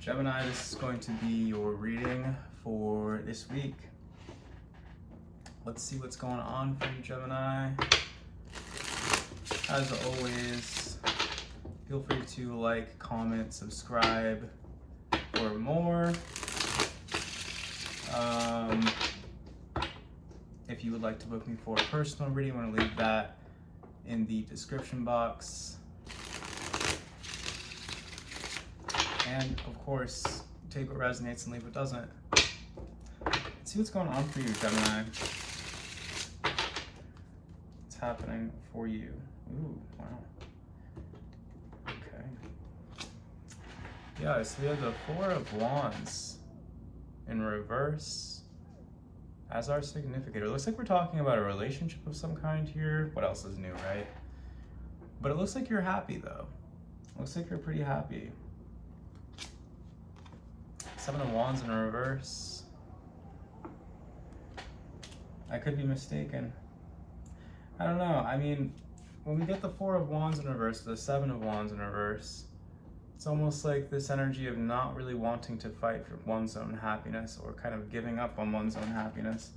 Gemini, this is going to be your reading for this week. Let's see what's going on for you, Gemini. As always, feel free to like, comment, subscribe for more. If you would like to book me for a personal reading, I'm going to leave that in the description box. And of course, take what resonates and leave what doesn't. Let's see what's going on for you, Gemini. What's happening for you? Ooh, wow. Okay. Yeah, so we have the Four of Wands in reverse as our significator. It looks like we're talking about a relationship of some kind here. What else is new, right? But it looks like you're happy, though. It looks like you're pretty happy. Seven of Wands in reverse. I could be mistaken. I don't know. I mean, when we get the Four of Wands in reverse, the Seven of Wands in reverse, it's almost like this energy of not really wanting to fight for one's own happiness, or kind of giving up on one's own happiness.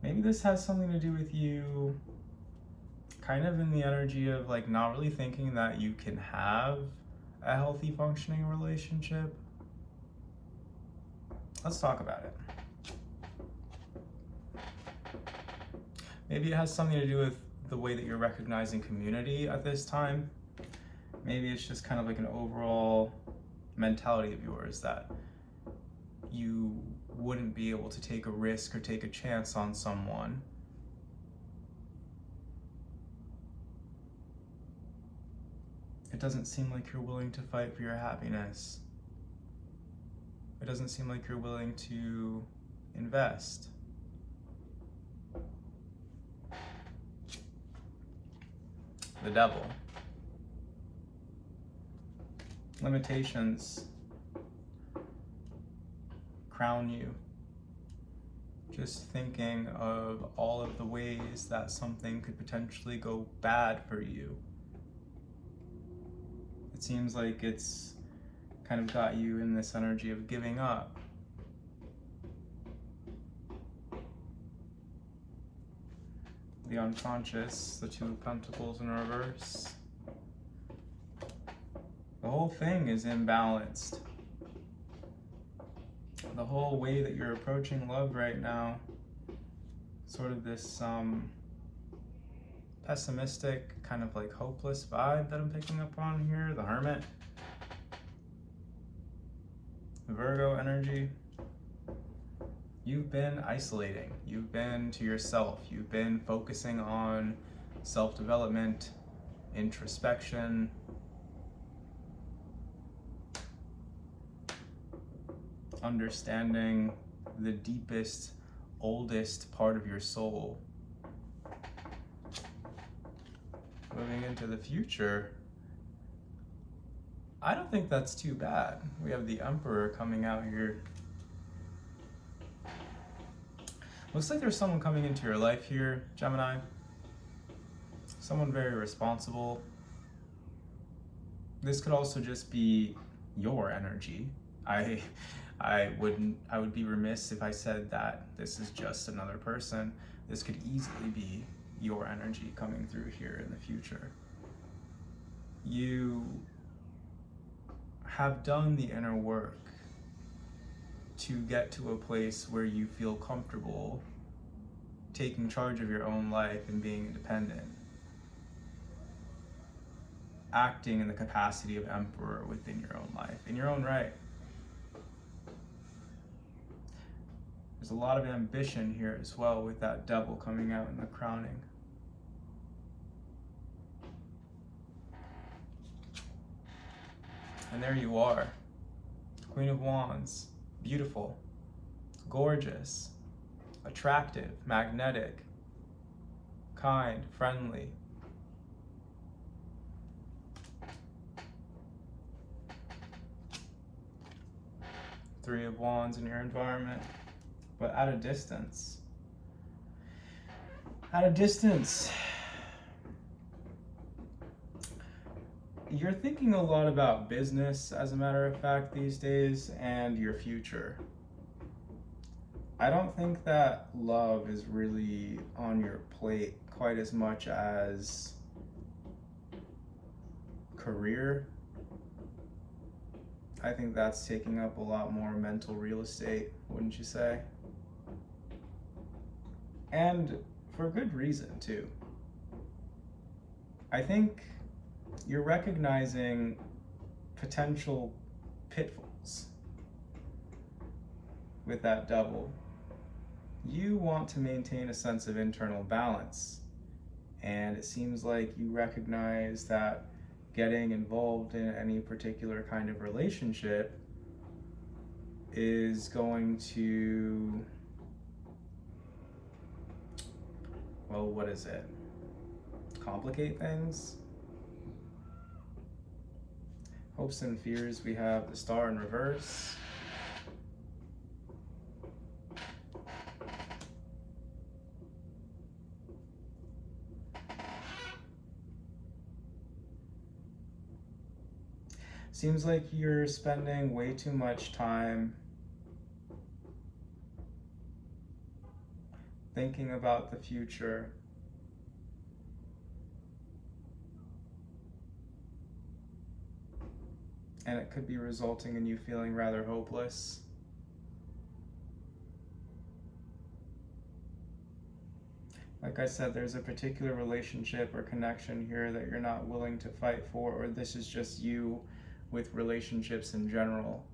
Maybe this has something to do with you kind of in the energy of like not really thinking that you can have a healthy functioning relationship. Let's talk about it. Maybe it has something to do with the way that you're recognizing community at this time. Maybe it's just kind of like an overall mentality of yours that you wouldn't be able to take a risk or take a chance on someone. It doesn't seem like you're willing to fight for your happiness. It doesn't seem like you're willing to invest. The Devil. Limitations crown you. Just thinking of all of the ways that something could potentially go bad for you. It seems like it's kind of got you in this energy of giving up. The Unconscious, the Two of Pentacles in reverse. The whole thing is imbalanced. The whole way that you're approaching love right now, sort of this pessimistic, kind of like hopeless vibe that I'm picking up on here. The Hermit. The Virgo energy. You've been isolating. You've been to yourself. You've been focusing on self-development, introspection. Understanding the deepest, oldest part of your soul. Moving into the future, I don't think that's too bad. We have the Emperor coming out here. Looks like there's someone coming into your life here, Gemini. Someone very responsible. This could also just be your energy. I would be remiss if I said that this is just another person. This could easily be your energy coming through here in the future. You have done the inner work to get to a place where you feel comfortable taking charge of your own life and being independent. Acting in the capacity of Emperor within your own life, in your own right. There's a lot of ambition here as well with that Devil coming out in the crowning. And there you are, Queen of Wands, beautiful, gorgeous, attractive, magnetic, kind, friendly. Three of Wands in your environment, but at a distance. At a distance. You're thinking a lot about business, as a matter of fact, these days, and your future. I don't think that love is really on your plate quite as much as career. I think that's taking up a lot more mental real estate, wouldn't you say? And for good reason, too. I think you're recognizing potential pitfalls with that double. You want to maintain a sense of internal balance, and it seems like you recognize that getting involved in any particular kind of relationship is going to, well, what is it? Complicate things? Hopes and fears, we have the star in reverse. Seems like you're spending way too much time thinking about the future. And it could be resulting in you feeling rather hopeless. Like I said, there's a particular relationship or connection here that you're not willing to fight for, or this is just you with relationships in general.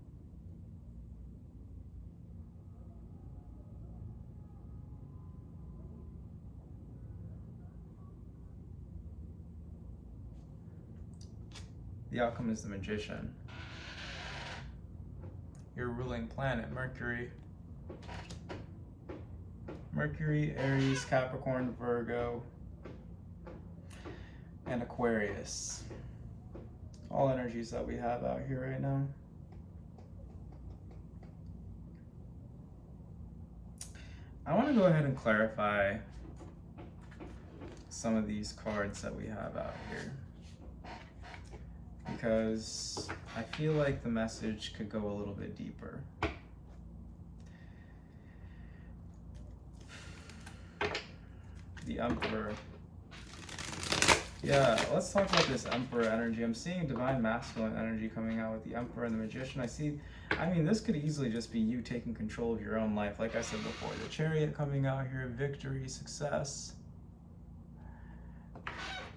The outcome is the Magician. Your ruling planet, Mercury. Mercury, Aries, Capricorn, Virgo, and Aquarius. All energies that we have out here right now. I want to go ahead and clarify some of these cards that we have out here, because I feel like the message could go a little bit deeper. The Emperor. Yeah, let's talk about this Emperor energy. I'm seeing divine masculine energy coming out with the Emperor and the Magician. I mean, this could easily just be you taking control of your own life. Like I said before, the Chariot coming out here, victory, success.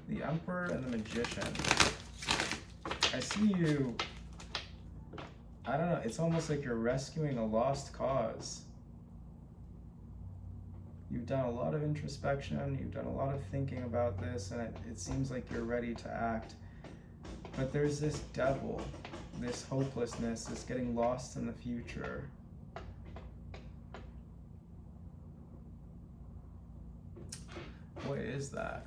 The Emperor and the Magician. I see you, I don't know, it's almost like you're rescuing a lost cause. You've done a lot of introspection, you've done a lot of thinking about this, and it seems like you're ready to act. But there's this devil, this hopelessness, this getting lost in the future. What is that?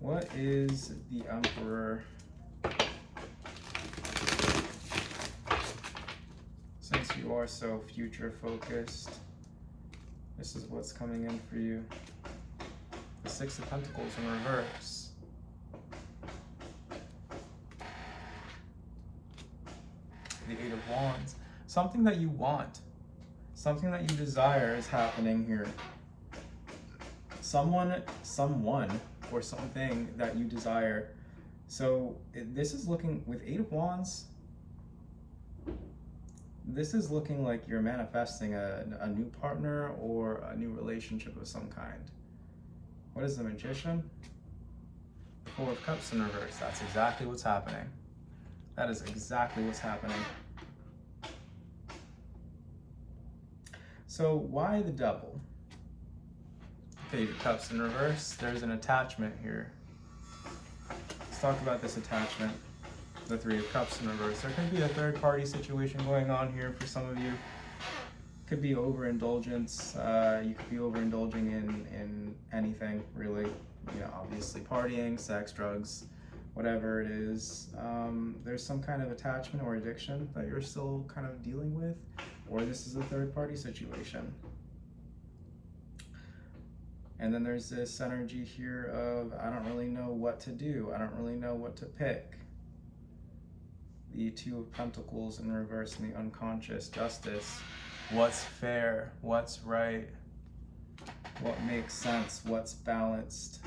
What is the Emperor? Since you are so future focused, this is what's coming in for you. The Six of Pentacles in reverse. The Eight of Wands. Something that you want, something that you desire is happening here. Someone, or something that you desire. So this is looking, with Eight of Wands, this is looking like you're manifesting a new partner or a new relationship of some kind. What is the Magician? Four of Cups in reverse. That's exactly what's happening. That is exactly what's happening. So why the Devil? Page of Cups in reverse. There's an attachment here. Let's talk about this attachment. The Three of Cups in reverse. There could be a third party situation going on here for some of you. Could be overindulgence. You could be overindulging in anything, really. You know, obviously partying, sex, drugs, whatever it is. There's some kind of attachment or addiction that you're still kind of dealing with, or this is a third party situation. And then there's this energy here of, I don't really know what to do. I don't really know what to pick. The Two of Pentacles in reverse in the unconscious, Justice. What's fair? What's right? What makes sense? What's balanced?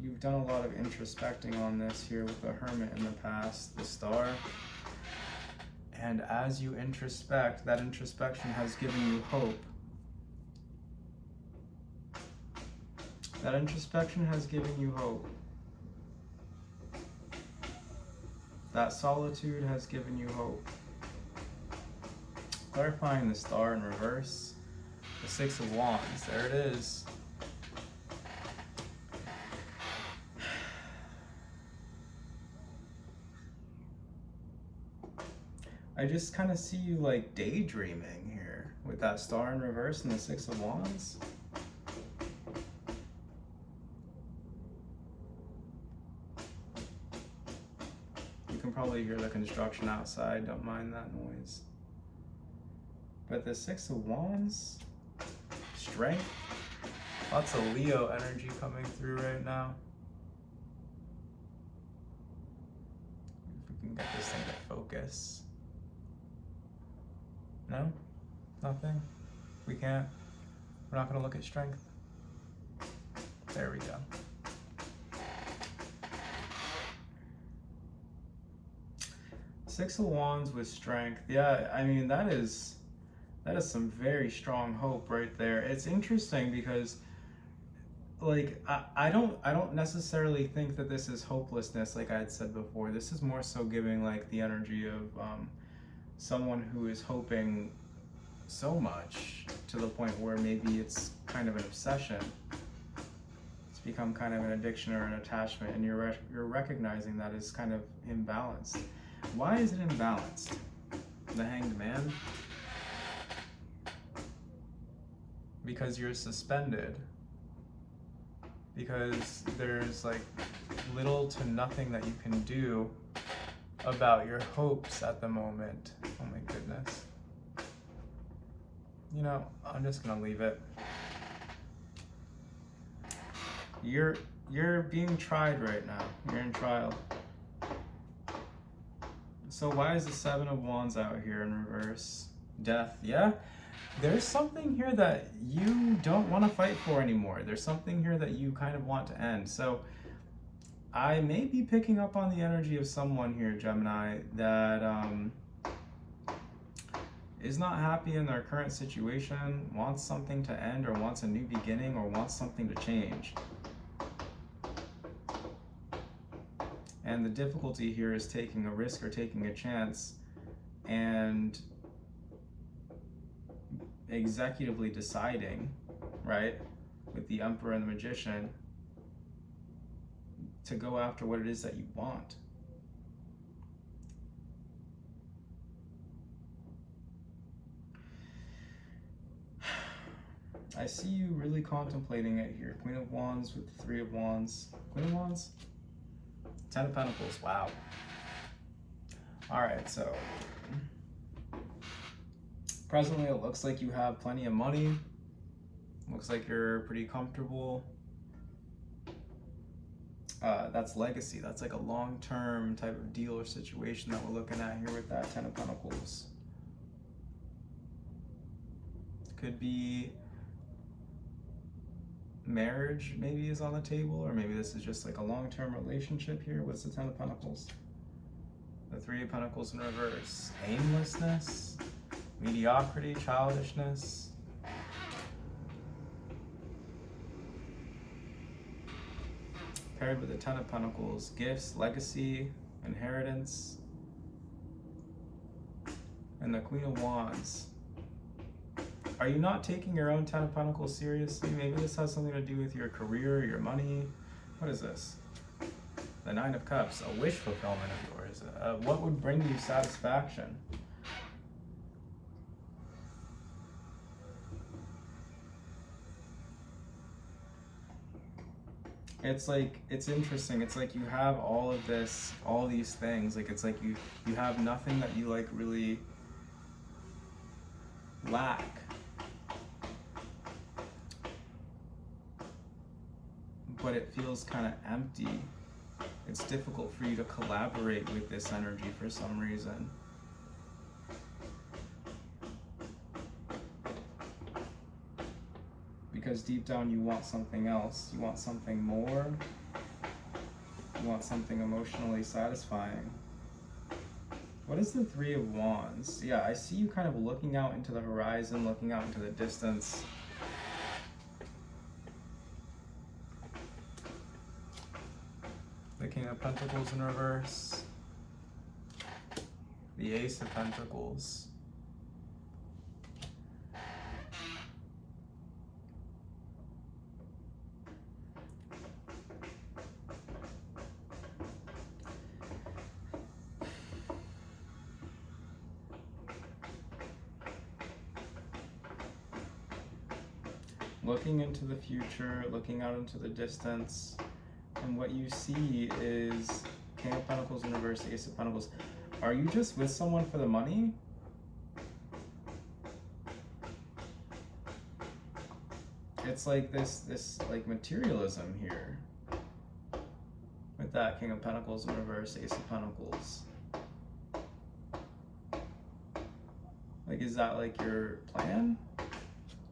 You've done a lot of introspecting on this here with the Hermit in the past, the Star. And as you introspect, that introspection has given you hope. That introspection has given you hope. That solitude has given you hope. Clarifying the Star in reverse, the Six of Wands, there it is. I just kind of see you like daydreaming here with that Star in reverse and the Six of Wands. You can probably hear the construction outside, don't mind that noise. But the Six of Wands, strength, lots of Leo energy coming through right now. If we can get this thing to focus. No? Nothing? We can't? We're not going to look at strength? There we go. Six of Wands with strength. Yeah, I mean, that is some very strong hope right there. It's interesting because like I don't necessarily think that this is hopelessness like I had said before. This is more so giving like the energy of someone who is hoping so much to the point where maybe it's kind of an obsession. It's become kind of an addiction or an attachment, and you're recognizing that is kind of imbalanced. Why is it imbalanced? The Hanged Man? Because you're suspended. Because there's like little to nothing that you can do about your hopes at the moment. Oh my goodness. You know, I'm just gonna leave it. You're being tried right now. You're in trial. So why is the Seven of Wands out here in reverse? Death, yeah? There's something here that you don't want to fight for anymore. There's something here that you kind of want to end. So I may be picking up on the energy of someone here, Gemini, that is not happy in their current situation, wants something to end, or wants a new beginning, or wants something to change. And the difficulty here is taking a risk or taking a chance and executively deciding, right, with the Emperor and the Magician, to go after what it is that you want. I see you really contemplating it here. Queen of Wands with the Three of Wands. Queen of Wands? Ten of Pentacles, wow. All right, so presently it looks like you have plenty of money. Looks like you're pretty comfortable. That's legacy. That's like a long-term type of deal or situation that we're looking at here with that Ten of Pentacles. Could be marriage maybe is on the table, or maybe this is just like a long-term relationship here. What's the Ten of Pentacles? The Three of Pentacles in reverse. Aimlessness, mediocrity, childishness. Paired with the Ten of Pentacles, gifts, legacy, inheritance, and the Queen of Wands. Are you not taking your own Ten of Pentacles seriously? Maybe this has something to do with your career, your money. What is this? The Nine of Cups, a wish fulfillment of yours. What would bring you satisfaction? It's like, it's interesting. It's like you have all of this, all these things. Like it's like you have nothing that you like really lack. But it feels kind of empty. It's difficult for you to collaborate with this energy for some reason. Because deep down you want something else. You want something more. You want something emotionally satisfying. What is the Three of Wands? Yeah, I see you kind of looking out into the horizon, looking out into the distance. The King of Pentacles in reverse. The Ace of Pentacles. Looking into the future, looking out into the distance, and what you see is King of Pentacles in reverse, Ace of Pentacles. Are you just with someone for the money? It's like this like materialism here. With that King of Pentacles in reverse, Ace of Pentacles. Like, is that like your plan?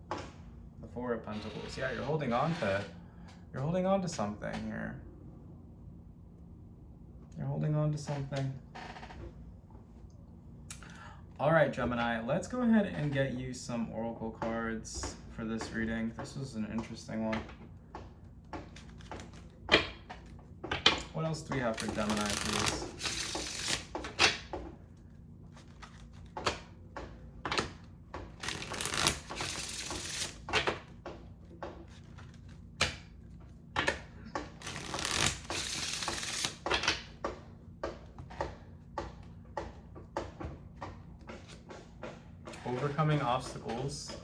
The Four of Pentacles. Yeah, you're holding on to something here. You're holding on to something. All right, Gemini, let's go ahead and get you some oracle cards for this reading. This was an interesting one. What else do we have for Gemini, please? Overcoming obstacles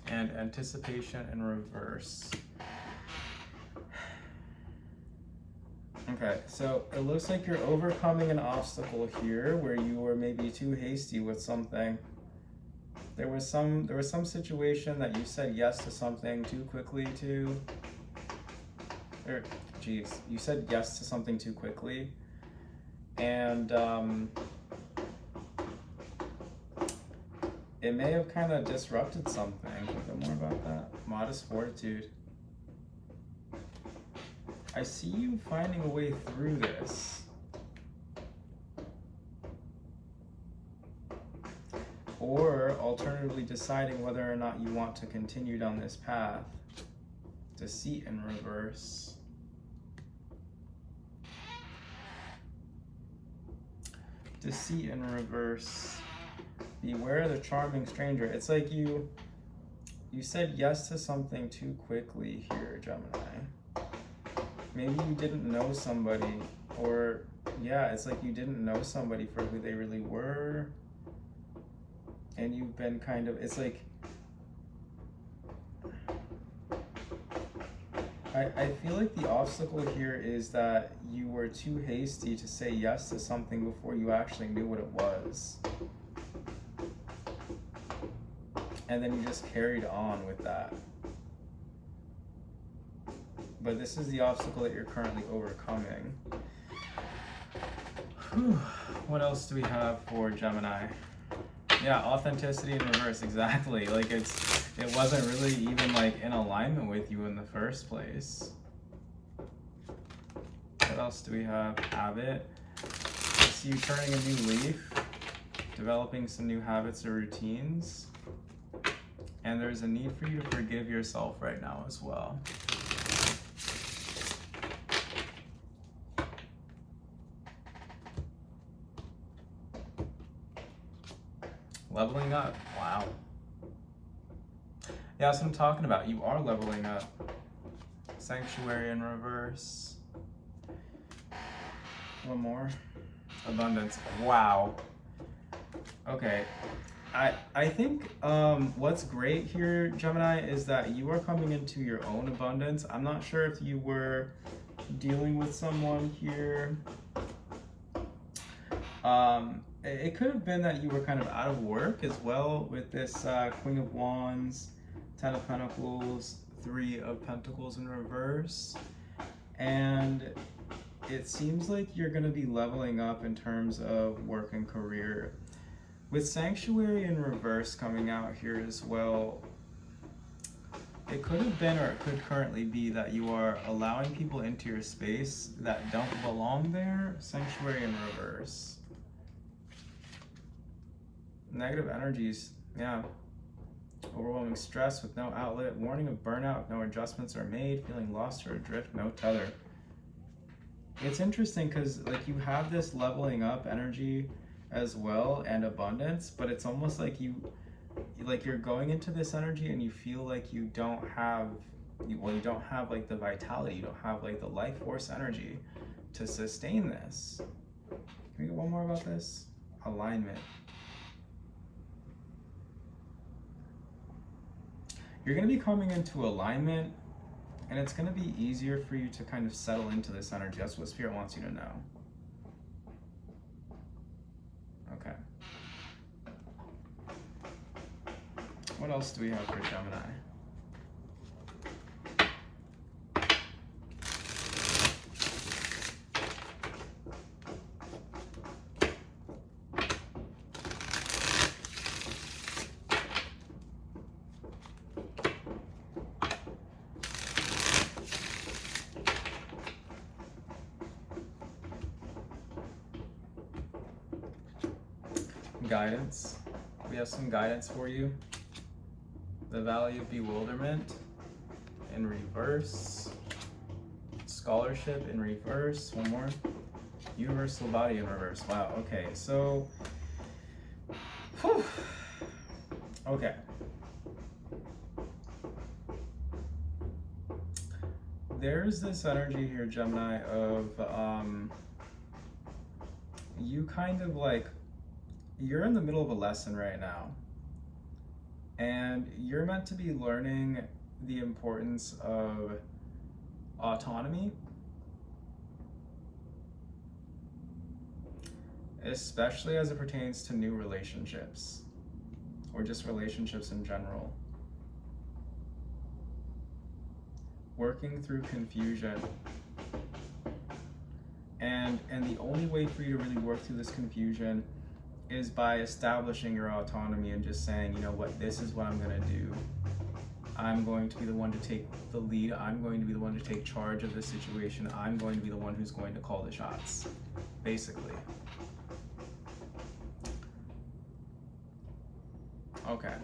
and anticipation in reverse. Okay, so it looks like you're overcoming an obstacle here where you were maybe too hasty with something. There was some situation that you said yes to something too quickly to, or geez, you said yes to something too quickly, and it may have kind of disrupted something. A bit more about that. Modest fortitude. I see you finding a way through this. Or alternatively deciding whether or not you want to continue down this path. Deceit in reverse. Deceit in reverse. Beware the charming stranger. It's like you said yes to something too quickly here, Gemini. Maybe you didn't know somebody, or yeah, it's like you didn't know somebody for who they really were. And you've been kind of, it's like, I feel like the obstacle here is that you were too hasty to say yes to something before you actually knew what it was. And then you just carried on with that. But this is the obstacle that you're currently overcoming. Whew. What else do we have for Gemini? Yeah, authenticity in reverse, exactly. Like it wasn't really even like in alignment with you in the first place. What else do we have? Habit. I see you turning a new leaf, developing some new habits or routines. And there's a need for you to forgive yourself right now as well. Leveling up. Wow. Yeah, that's what I'm talking about. You are leveling up. Sanctuary in reverse. One more. Abundance. Wow. Okay. I think what's great here, Gemini, is that you are coming into your own abundance. I'm not sure if you were dealing with someone here. It could have been that you were kind of out of work as well with this Queen of Wands, Ten of Pentacles, Three of Pentacles in reverse. And it seems like you're going to be leveling up in terms of work and career. With Sanctuary in reverse coming out here as well, it could have been, or it could currently be, that you are allowing people into your space that don't belong there. Sanctuary in reverse. Negative energies, yeah. Overwhelming stress with no outlet. Warning of burnout if no adjustments are made. Feeling lost or adrift, no tether. It's interesting because like you have this leveling up energy as well and abundance, but it's almost like you're going into this energy and you feel like you don't have like the vitality, you don't have like the life force energy to sustain this. Can we get one more about this? Alignment. You're going to be coming into alignment, and it's going to be easier for you to kind of settle into this energy. That's what Spirit wants you to know. Okay. What else do we have for Gemini? Guidance. We have some guidance for you. The Valley of Bewilderment in reverse. Scholarship in reverse. One more. Universal Body in reverse. Wow, okay, so whew. Okay. There's this energy here, Gemini, of you kind of like, you're in the middle of a lesson right now, and you're meant to be learning the importance of autonomy, especially as it pertains to new relationships or just relationships in general. Working through confusion. And the only way for you to really work through this confusion is by establishing your autonomy and just saying, you know what, this is what I'm going to do. I'm going to be the one to take the lead. I'm going to be the one to take charge of the situation. I'm going to be the one who's going to call the shots, basically. Okay.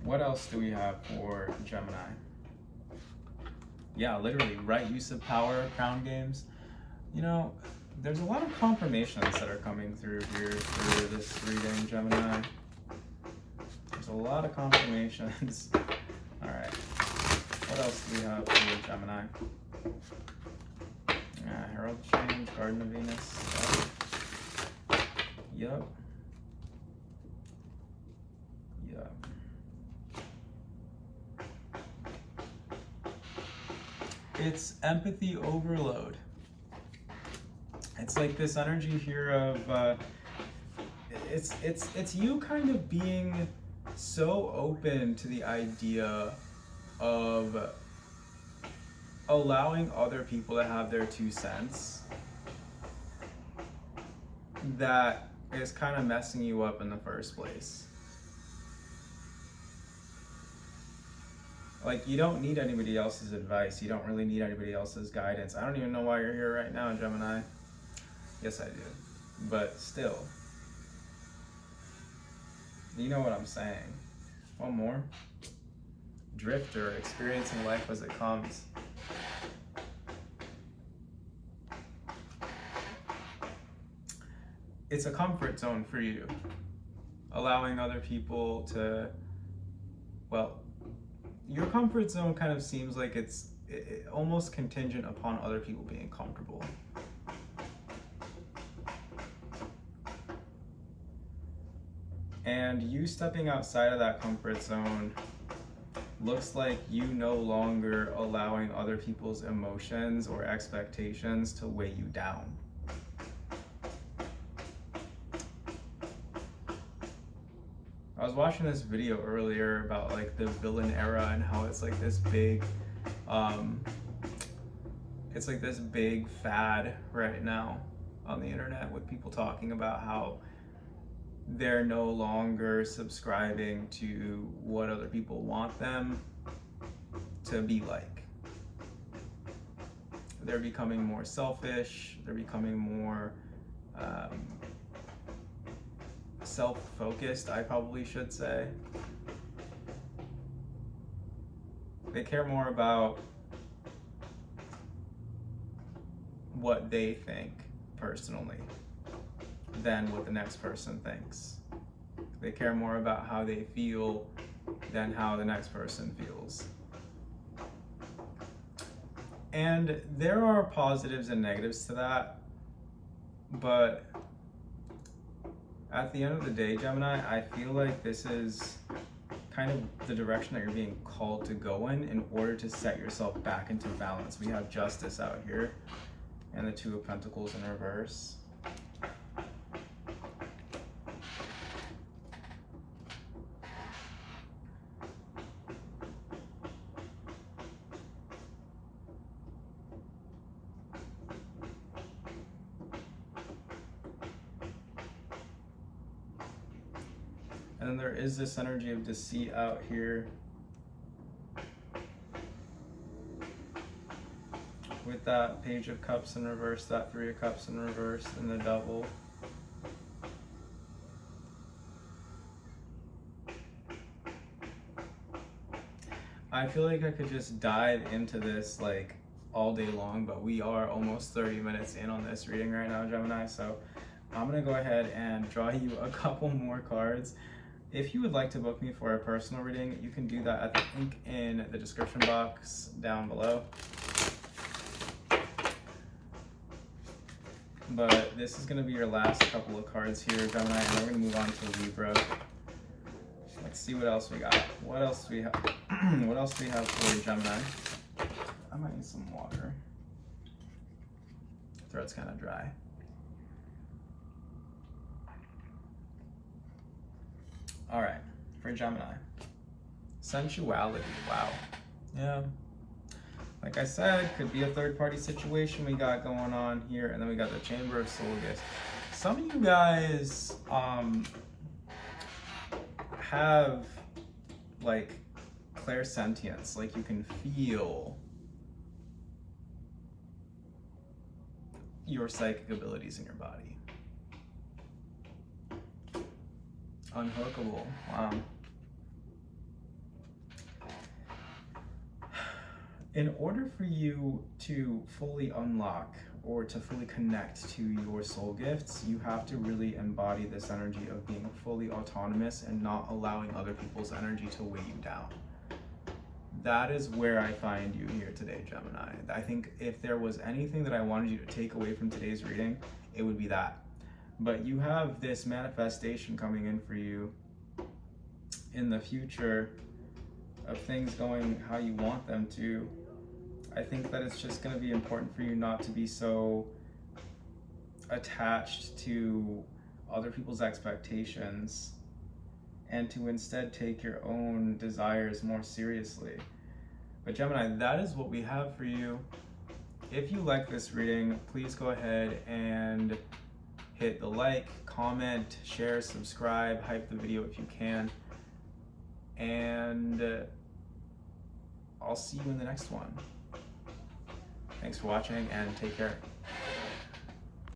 What else do we have for Gemini? Yeah, literally, right use of power, crown games. You know, there's a lot of confirmations that are coming through here through this reading, Gemini. There's a lot of confirmations. All right. What else do we have for Gemini? Yeah, Herald Change, Garden of Venus. Yup. Yup. It's empathy overload. It's like this energy here of it's you kind of being so open to the idea of allowing other people to have their 2 cents that is kind of messing you up in the first place. Like, you don't need anybody else's advice. You don't really need anybody else's guidance. I don't even know why you're here right now, Gemini. Yes, I do. But still. You know what I'm saying. One more. Drifter, experiencing life as it comes. It's a comfort zone for you. Allowing other people to, well, your comfort zone kind of seems like it's almost contingent upon other people being comfortable. And you stepping outside of that comfort zone looks like you no longer allowing other people's emotions or expectations to weigh you down. I was watching this video earlier about like the villain era and how it's like this big fad right now on the internet, with people talking about how they're no longer subscribing to what other people want them to be like. They're becoming more selfish, they're becoming more self-focused, I probably should say. They care more about what they think personally than what the next person thinks. They care more about how they feel than how the next person feels. And there are positives and negatives to that, but at the end of the day, Gemini, I feel like this is kind of the direction that you're being called to go in order to set yourself back into balance. We have Justice out here and the Two of Pentacles in reverse. And then there is this energy of deceit out here with that Page of Cups in reverse, that Three of Cups in reverse, and the Devil. I feel like I could just dive into this like all day long, but we are almost 30 minutes in on this reading right now, Gemini, so I'm gonna go ahead and draw you a couple more cards. If you would like to book me for a personal reading, you can do that at the link in the description box down below. But this is going to be your last couple of cards here, Gemini, and we're going to move on to Libra. Let's see what else we got. What else do we have? What else do we have for Gemini? I might need some water. Throat's kind of dry. All right, for Gemini, sensuality. Wow. Yeah. Like I said, could be a third-party situation we got going on here, and then we got the Chamber of Soul Gifts. Some of you guys have like clairsentience, like you can feel your psychic abilities in your body. Unhookable. Wow. In order for you to fully unlock or to fully connect to your soul gifts, you have to really embody this energy of being fully autonomous and not allowing other people's energy to weigh you down. That is where I find you here today, Gemini. I think if there was anything that I wanted you to take away from today's reading, it would be that. But you have this manifestation coming in for you in the future of things going how you want them to. I think that it's just going to be important for you not to be so attached to other people's expectations and to instead take your own desires more seriously. But Gemini, that is what we have for you. If you like this reading, please go ahead and hit the like, comment, share, subscribe, hype the video if you can. And I'll see you in the next one. Thanks for watching and take care.